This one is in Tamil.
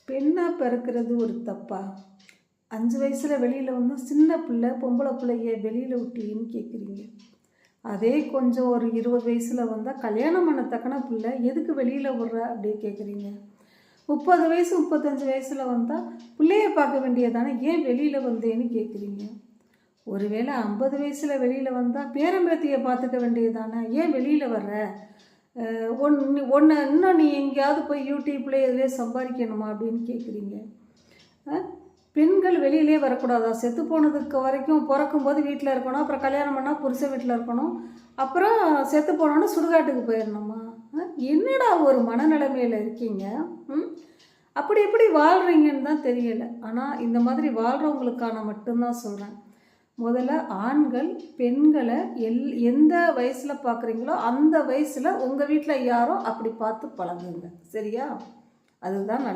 பெண்ணாக பிறக்கிறது ஒரு தப்பா? 5 வயசில் வெளியில் வந்து சின்ன பிள்ளை பொம்பளை பிள்ளைய வெளியில் விட்டீங்கன்னு கேட்குறீங்க. அதே கொஞ்சம் ஒரு 20 வயசில் வந்தால் கல்யாணம் பண்ண தக்கன பிள்ளை எதுக்கு வெளியில் விடுற அப்படியே கேட்குறீங்க. 30 வயசு 35 வயசில் வந்தால் பிள்ளைய பார்க்க வேண்டியதானே, ஏன் வெளியில் வந்தேன்னு கேட்குறீங்க. ஒருவேளை 50 வயசில் வெளியில் வந்தால் பேரம்பேத்தியை பார்த்துக்க வேண்டியதானே, ஏன் வெளியில் வர்ற, ஒன்று இன்னும் நீ எங்கேயாவது போய் யூடியூப்ல எதுலேயே சம்பாதிக்கணுமா அப்படின்னு கேட்குறீங்க. பெண்கள் வெளியிலே வரக்கூடாதா? செத்து போனதுக்கு வரைக்கும் பிறக்கும்போது வீட்டில் இருக்கணும், அப்புறம் கல்யாணம் பண்ணால் புருஷன் வீட்டில் இருக்கணும், அப்புறம் செத்து போனோன்னா சுடுகாட்டுக்கு போயிடணுமா? என்னடா ஒரு மனநிலைமையில் இருக்கீங்க? அப்படி எப்படி வாழ்கிறீங்கன்னு தான் தெரியலை. ஆனால் இந்த மாதிரி வாழ்கிறவங்களுக்கான மட்டும்தான் சொல்கிறேன். முதல்ல ஆண்கள் பெண்களை எந்த வயசில் பார்க்குறீங்களோ அந்த வயசில் உங்கள் வீட்டில் யாரோ அப்படி பார்த்து பழகுங்க. சரியா? அதுதான் நல்ல